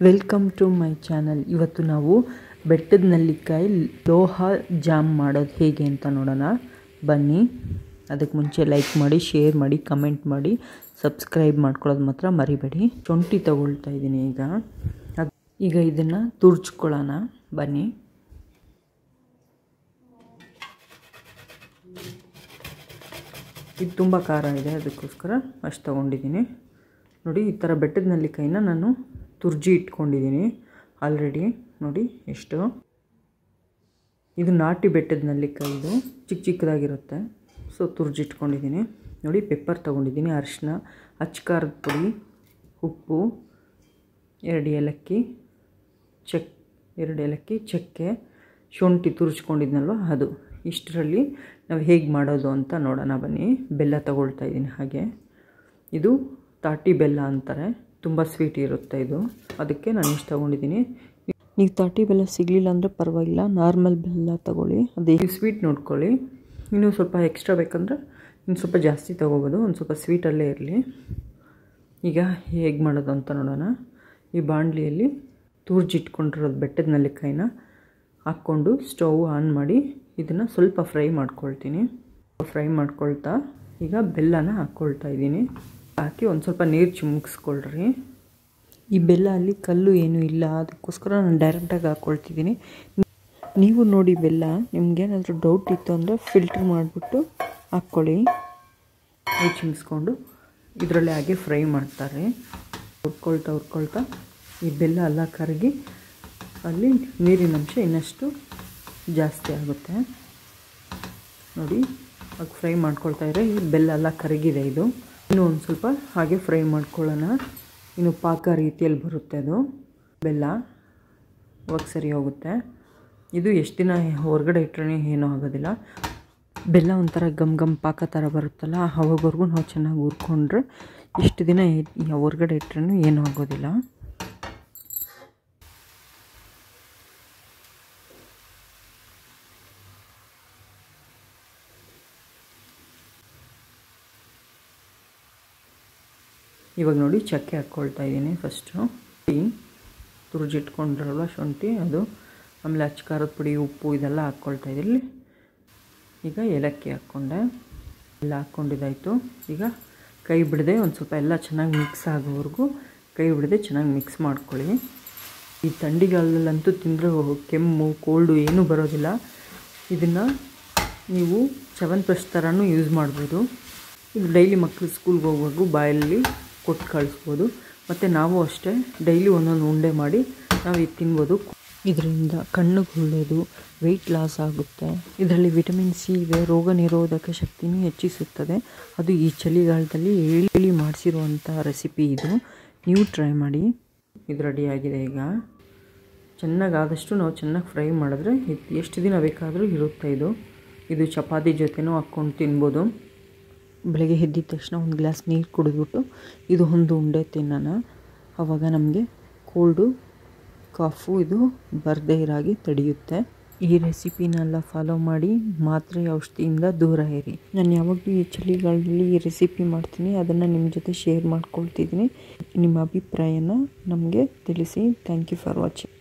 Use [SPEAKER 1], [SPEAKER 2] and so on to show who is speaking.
[SPEAKER 1] Welcome to my channel. ಇವತ್ತು ನಾವು ಬೆಟ್ಟದ ನೆಲ್ಲಿಕಾಯಿ ಲೋಹ ಜಾಮ್ ಮಾಡೋದು ಹೇಗೆ ಅಂತ ನೋಡೋಣ ಬನ್ನಿ. ಅದಕ್ಕೆ ಮುಂಚೆ ಲೈಕ್ ಮಾಡಿ, ಶೇರ್ ಮಾಡಿ, ಕಮೆಂಟ್ ಮಾಡಿ, ಸಬ್ಸ್ಕ್ರೈಬ್ ಮಾಡ್ಕೊಳ್ಳೋದು ಮಾತ್ರ ಮರಿಬೇಡಿ. ಶುಂಠಿ ತಗೊಳ್ತಾ ಇದ್ದೀನಿ ಈಗ ಇದನ್ನು ತುರ್ಚ್ಕೊಳ್ಳೋಣ ಬನ್ನಿ. ಇದು ತುಂಬ ಖಾರ ಇದೆ, ಅದಕ್ಕೋಸ್ಕರ ಅಷ್ಟು ತೊಗೊಂಡಿದ್ದೀನಿ. ನೋಡಿ, ಈ ಥರ ಬೆಟ್ಟದ ನೆಲ್ಲಿಕಾಯಿನ ನಾನು ತುರ್ಜಿ ಇಟ್ಕೊಂಡಿದ್ದೀನಿ ಆಲ್ರೆಡಿ. ನೋಡಿ ಎಷ್ಟು. ಇದು ನಾಟಿ ಬೆಟ್ಟದ ನೆಲ್ಲಿಕಾಯಿ, ಇದು ಚಿಕ್ಕದಾಗಿರುತ್ತೆ. ಸೊ ತುರ್ಜಿಟ್ಕೊಂಡಿದ್ದೀನಿ. ನೋಡಿ, ಪೆಪ್ಪರ್ ತೊಗೊಂಡಿದ್ದೀನಿ, ಅರಿಶಿನ, ಅಚ್ಕಾರದ ಪುಡಿ, ಉಪ್ಪು, 2 ಏಲಕ್ಕಿ, 2 ಏಲಕ್ಕಿ, ಚಕ್ಕೆ, ಶುಂಠಿ ತುರ್ಚ್ಕೊಂಡಿದ್ನಲ್ವ ಅದು. ಇಷ್ಟರಲ್ಲಿ ನಾವು ಹೇಗೆ ಮಾಡೋದು ಅಂತ ನೋಡೋಣ ಬನ್ನಿ. ಬೆಲ್ಲ ತೊಗೊಳ್ತಾ ಇದ್ದೀನಿ. ಹಾಗೆ ಇದು ತಾಟಿ ಬೆಲ್ಲ ಅಂತಾರೆ, ತುಂಬ ಸ್ವೀಟ್ ಇರುತ್ತೆ ಇದು, ಅದಕ್ಕೆ ನಾನು ಇಷ್ಟು ತೊಗೊಂಡಿದ್ದೀನಿ. ನೀವು ತಾಟಿ ಬೆಲ್ಲ ಸಿಗಲಿಲ್ಲ ಅಂದರೆ ಪರವಾಗಿಲ್ಲ, ನಾರ್ಮಲ್ ಬೆಲ್ಲ ತೊಗೊಳ್ಳಿ. ಅದೇ ಸ್ವೀಟ್ ನೋಡ್ಕೊಳ್ಳಿ. ಇನ್ನೂ ಸ್ವಲ್ಪ ಎಕ್ಸ್ಟ್ರಾ ಬೇಕಂದ್ರೆ ಇನ್ನು ಸ್ವಲ್ಪ ಜಾಸ್ತಿ ತೊಗೋಬೋದು, ಒಂದು ಸ್ವಲ್ಪ ಸ್ವೀಟಲ್ಲೇ ಇರಲಿ. ಈಗ ಹೇಗೆ ಮಾಡೋದು ಅಂತ ನೋಡೋಣ. ಈ ಬಾಣಲಿಯಲ್ಲಿ ತುರ್ಜಿಟ್ಕೊಂಡಿರೋದು ಬೆಟ್ಟದ ನೆಲ್ಲಿಕಾಯಿನ ಹಾಕ್ಕೊಂಡು ಸ್ಟವ್ ಆನ್ ಮಾಡಿ ಇದನ್ನು ಸ್ವಲ್ಪ ಫ್ರೈ ಮಾಡ್ಕೊಳ್ತೀನಿ. ಫ್ರೈ ಮಾಡ್ಕೊಳ್ತಾ ಈಗ ಬೆಲ್ಲನ ಹಾಕ್ಕೊಳ್ತಾ ಇದ್ದೀನಿ. ಹಾಕಿ ಒಂದು ಸ್ವಲ್ಪ ನೀರು ಚಿಮ್ಮಿಸ್ಕೊಳ್ರಿ. ಈ ಬೆಲ್ಲ ಅಲ್ಲಿ ಕಲ್ಲು ಏನೂ ಇಲ್ಲ, ಅದಕ್ಕೋಸ್ಕರ ನಾನು ಡೈರೆಕ್ಟಾಗಿ ಹಾಕ್ಕೊಳ್ತಿದ್ದೀನಿ. ನೀವು ನೋಡಿ, ಬೆಲ್ಲ ನಿಮಗೇನಾದರೂ ಡೌಟ್ ಇತ್ತು ಅಂದರೆ ಫಿಲ್ಟ್ರ್ ಮಾಡಿಬಿಟ್ಟು ಹಾಕ್ಕೊಳ್ಳಿ. ನೀರು ಚಿಮ್ಮಿಸ್ಕೊಂಡು ಇದರಲ್ಲೇ ಹಾಗೆ ಫ್ರೈ ಮಾಡ್ತಾರೆ. ಹುರ್ಕೊಳ್ತಾ ಈ ಬೆಲ್ಲ ಎಲ್ಲ ಕರಗಿ ಅಲ್ಲಿ ನೀರಿನ ಅಂಶ ಇನ್ನಷ್ಟು ಜಾಸ್ತಿ ಆಗುತ್ತೆ. ನೋಡಿ, ಹಾಗೆ ಫ್ರೈ ಮಾಡ್ಕೊಳ್ತಾ ಇದ್ರೆ ಈ ಬೆಲ್ಲ ಎಲ್ಲ ಕರಗಿದೆ. ಇದು ಇನ್ನೂ ಒಂದು ಸ್ವಲ್ಪ ಹಾಗೆ ಫ್ರೈ ಮಾಡ್ಕೊಳ್ಳೋಣ. ಇನ್ನು ಪಾಕ ರೀತಿಯಲ್ಲಿ ಬರುತ್ತೆ ಅದು ಬೆಲ್ಲ, ಅವಾಗ ಸರಿ ಹೋಗುತ್ತೆ. ಇದು ಎಷ್ಟು ದಿನ ಹೊರಗಡೆ ಇಟ್ಟರೆ ಏನೂ ಆಗೋದಿಲ್ಲ. ಬೆಲ್ಲ ಒಂಥರ ಗಮ್ ಪಾಕ ಥರ ಬರುತ್ತಲ್ಲ, ಅವಾಗವರೆಗೂ ನಾವು ಚೆನ್ನಾಗಿ ಹುರ್ಕೊಂಡ್ರೆ ಇಷ್ಟು ದಿನ ಹೊರಗಡೆ ಇಟ್ಟರೆ ಏನೂ ಆಗೋದಿಲ್ಲ. ಇವಾಗ ನೋಡಿ, ಚಕ್ಕೆ ಹಾಕ್ಕೊಳ್ತಾ ಇದ್ದೀನಿ. ಫಸ್ಟು ತುರ್ಜಿಟ್ಕೊಂಡಿರಲ್ಲ ಶುಂಠಿ ಅದು, ಆಮೇಲೆ ಅಚ್ಕಾರದ ಪುಡಿ, ಉಪ್ಪು ಇದೆಲ್ಲ ಹಾಕ್ಕೊಳ್ತಾ ಇದ್ದೀನಿ. ಈಗ ಏಲಕ್ಕಿ ಹಾಕ್ಕೊಂಡೆ, ಎಲ್ಲ ಹಾಕ್ಕೊಂಡಿದ್ದಾಯಿತು. ಈಗ ಕೈ ಬಿಡದೆ ಒಂದು ಸ್ವಲ್ಪ ಎಲ್ಲ ಚೆನ್ನಾಗಿ ಮಿಕ್ಸ್ ಆಗೋವರೆಗೂ ಕೈ ಬಿಡದೆ ಚೆನ್ನಾಗಿ ಮಿಕ್ಸ್ ಮಾಡ್ಕೊಳ್ಳಿ. ಈ ಥಂಡಿಗಾಲದಲ್ಲಂತೂ ತಿಂದರೆ ಕೆಮ್ಮು, ಕೋಲ್ಡು ಏನೂ ಬರೋದಿಲ್ಲ. ಇದನ್ನು ನೀವು ಚ್ಯವನ್ಪ್ರಾಶ್ ಥರನೂ ಯೂಸ್ ಮಾಡ್ಬೋದು. ಇದು ಡೈಲಿ ಮಕ್ಕಳು ಸ್ಕೂಲ್ಗೆ ಹೋಗುವಾಗೂ ಬಾಯಲ್ಲಿ ಕೊಟ್ಟು ಕಳಿಸ್ಬೋದು. ಮತ್ತು ನಾವು ಅಷ್ಟೇ ಡೈಲಿ ಒಂದೊಂದು ಉಂಡೆ ಮಾಡಿ ನಾವು ಇದು ತಿನ್ಬೋದು. ಇದರಿಂದ ಕಣ್ಣಿಗೆ ಒಳ್ಳೆಯದು, ವೆಯ್ಟ್ ಲಾಸ್ ಆಗುತ್ತೆ. ಇದರಲ್ಲಿ ವಿಟಮಿನ್ ಸಿ ಇದೆ, ರೋಗ ನಿರೋಧಕ ಶಕ್ತಿನೂ ಹೆಚ್ಚಿಸುತ್ತದೆ. ಅದು ಈ ಚಳಿಗಾಲದಲ್ಲಿ ಹೇಳಿ ಮಾಡಿಸಿರುವಂಥ ರೆಸಿಪಿ ಇದು. ನೀವು ಟ್ರೈ ಮಾಡಿ. ಇದು ರೆಡಿಯಾಗಿದೆ. ಈಗ ಆದಷ್ಟು ನಾವು ಚೆನ್ನಾಗಿ ಫ್ರೈ ಮಾಡಿದ್ರೆ ಎಷ್ಟು ದಿನ ಬೇಕಾದರೂ ಇರುತ್ತೆ. ಇದು ಚಪಾತಿ ಜೊತೆನೂ ಹಾಕ್ಕೊಂಡು ತಿನ್ಬೋದು. ಬೆಳಗ್ಗೆ ಎದ್ದಿದ ತಕ್ಷಣ ಒಂದು ಗ್ಲಾಸ್ ನೀರು ಕುಡಿದ್ಬಿಟ್ಟು ಇದು ಒಂದು ಉಂಡೆ ತಿನ್ನೋಣ. ಆವಾಗ ನಮಗೆ ಕೋಲ್ಡು, ಕಾಫು ಇದು ಬರದೇ ಇರಾಗಿ ತಡೆಯುತ್ತೆ. ಈ ರೆಸಿಪಿನೆಲ್ಲ ಫಾಲೋ ಮಾಡಿ, ಮಾತ್ರೆ ಔಷಧಿಯಿಂದ ದೂರ ಇರಿ. ನಾನು ಯಾವಾಗಲೂ ಈ ಚಳಿಗಾಲದಲ್ಲಿ ಈ ರೆಸಿಪಿ ಮಾಡ್ತೀನಿ, ಅದನ್ನು ನಿಮ್ಮ ಜೊತೆ ಶೇರ್ ಮಾಡ್ಕೊಳ್ತಿದ್ದೀನಿ. ನಿಮ್ಮ ಅಭಿಪ್ರಾಯನ ನಮಗೆ ತಿಳಿಸಿ. Thank you for watching.